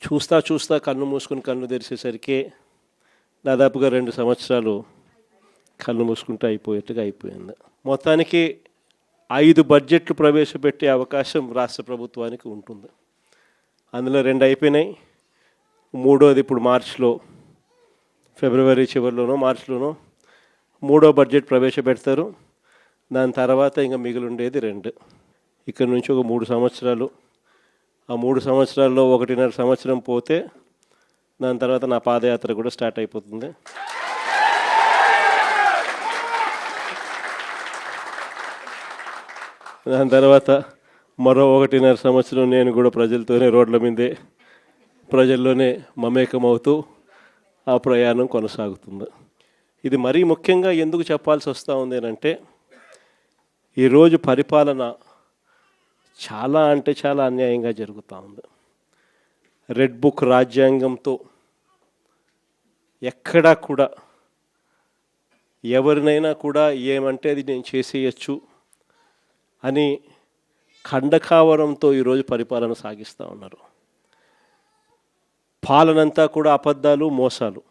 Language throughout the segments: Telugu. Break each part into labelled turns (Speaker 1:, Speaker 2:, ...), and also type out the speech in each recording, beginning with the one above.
Speaker 1: చూస్తా చూస్తా కన్ను మూసుకుని కన్ను తెరిచేసరికి దాదాపుగా 2 సంవత్సరాలు కన్ను మూసుకుంటూ అయిపోయేట్టుగా అయిపోయింది. మొత్తానికి 5 బడ్జెట్లు ప్రవేశపెట్టే అవకాశం రాష్ట్ర ప్రభుత్వానికి ఉంటుంది. అందులో 2 అయిపోయినాయి. మూడోది ఇప్పుడు మార్చిలో, ఫిబ్రవరి చివరిలోనో మార్చిలోనో మూడో బడ్జెట్ ప్రవేశపెడతారు. దాని తర్వాత ఇంకా మిగిలి ఉండేది 2. ఇక్కడ నుంచి ఒక 3 సంవత్సరాలు. ఆ 3 సంవత్సరాల్లో 1.5 సంవత్సరం పోతే దాని తర్వాత నా పాదయాత్ర కూడా స్టార్ట్ అయిపోతుంది. దాని తర్వాత మరో 1.5 సంవత్సరం నేను కూడా ప్రజలతోనే రోడ్ల మీదే ప్రజల్లోనే మమేకమవుతూ ఆ ప్రయాణం కొనసాగుతుంది. ఇది మరీ ముఖ్యంగా ఎందుకు చెప్పాల్సి వస్తూ ఉంది అంటే, ఈరోజు పరిపాలన చాలా అంటే చాలా అన్యాయంగా జరుగుతూ ఉంది. రెడ్ బుక్ రాజ్యాంగంతో ఎక్కడా కూడా ఎవరినైనా కూడా ఏమంటే అది నేను చేసేయచ్చు అని ఖండకావరంతో ఈరోజు పరిపాలన సాగిస్తూ ఉన్నారు. పాలనంతా కూడా అబద్ధాలు, మోసాలు.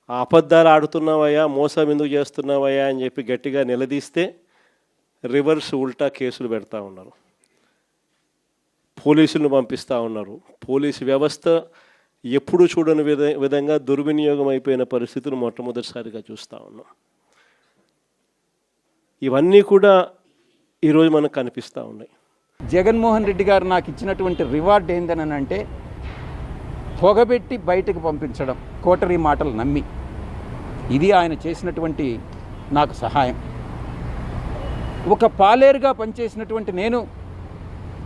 Speaker 1: ఆ అబద్ధాలు ఆడుతున్నావయ్యా, మోసం ఎందుకు చేస్తున్నావయ్యా అని చెప్పి గట్టిగా నిలదీస్తే రివర్స్ ఉల్టా కేసులు పెడతా ఉన్నారు. పోలీసులను పంపిస్తూ ఉన్నారు. పోలీసు వ్యవస్థ ఎప్పుడు చూడని విధంగా దుర్వినియోగం అయిపోయిన పరిస్థితులు మొట్టమొదటిసారిగా చూస్తూ ఉన్నాం. ఇవన్నీ కూడా ఈరోజు మనకు కనిపిస్తూ ఉన్నాయి.
Speaker 2: జగన్మోహన్ రెడ్డి గారు నాకు ఇచ్చినటువంటి రివార్డ్ ఏందని అంటే, పొగబెట్టి బయటకు పంపించడం, కోటరీ మాటలు నమ్మి. ఇది ఆయన చేసినటువంటి నాకు సహాయం. ఒక పాలేరుగా పనిచేసినటువంటి నేను,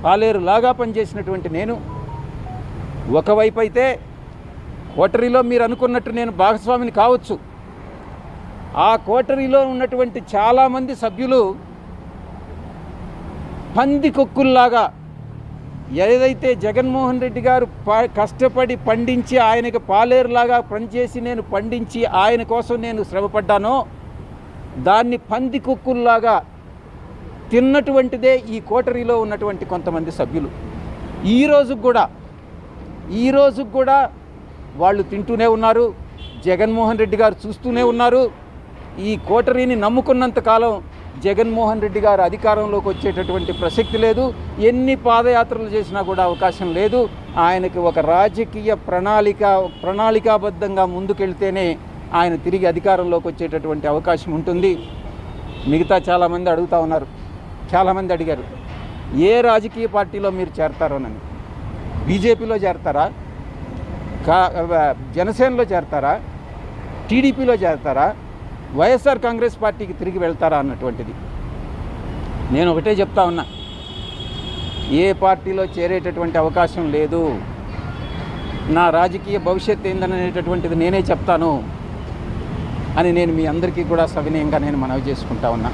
Speaker 2: పాలేరులాగా పనిచేసినటువంటి నేను, ఒకవైపు అయితే కోటరీలో మీరు అనుకున్నట్టు నేను భాగస్వామిని కావచ్చు. ఆ కోటరీలో ఉన్నటువంటి చాలామంది సభ్యులు పందికొక్కుల్లాగా ఏదైతే జగన్మోహన్ రెడ్డి గారు కష్టపడి పండించి ఆయనకి పాలేరులాగా పనిచేసి నేను పండించి ఆయన కోసం నేను శ్రమపడ్డానో దాన్ని పందికొక్కుల్లాగా తిన్నటువంటిదే ఈ కోటరీలో ఉన్నటువంటి కొంతమంది సభ్యులు. ఈ రోజు కూడా వాళ్ళు తింటూనే ఉన్నారు. జగన్మోహన్ రెడ్డి గారు చూస్తూనే ఉన్నారు. ఈ కోటరీని నమ్ముకున్నంతకాలం జగన్మోహన్ రెడ్డి గారు అధికారంలోకి వచ్చేటటువంటి ప్రసక్తి లేదు. ఎన్ని పాదయాత్రలు చేసినా కూడా అవకాశం లేదు. ఆయనకి ఒక రాజకీయ ప్రణాళికాబద్ధంగా ముందుకెళ్తేనే ఆయన తిరిగి అధికారంలోకి వచ్చేటటువంటి అవకాశం ఉంటుంది. మిగతా చాలామంది అడుగుతూ ఉన్నారు, చాలామంది అడిగారు, ఏ రాజకీయ పార్టీలో మీరు చేరతారోనని. బీజేపీలో చేరతారా, జనసేనలో చేరతారా, టీడీపీలో చేరతారా, వైఎస్ఆర్ కాంగ్రెస్ పార్టీకి తిరిగి వెళ్తారా అన్నటువంటిది. నేను ఒకటే చెప్తా ఉన్నా, ఏ పార్టీలో చేరేటటువంటి అవకాశం లేదు. నా రాజకీయ భవిష్యత్తు ఏందనేటటువంటిది నేనే చెప్తాను అని నేను మీ అందరికీ కూడా సవినయంగా నేను మనవి చేసుకుంటా ఉన్నా.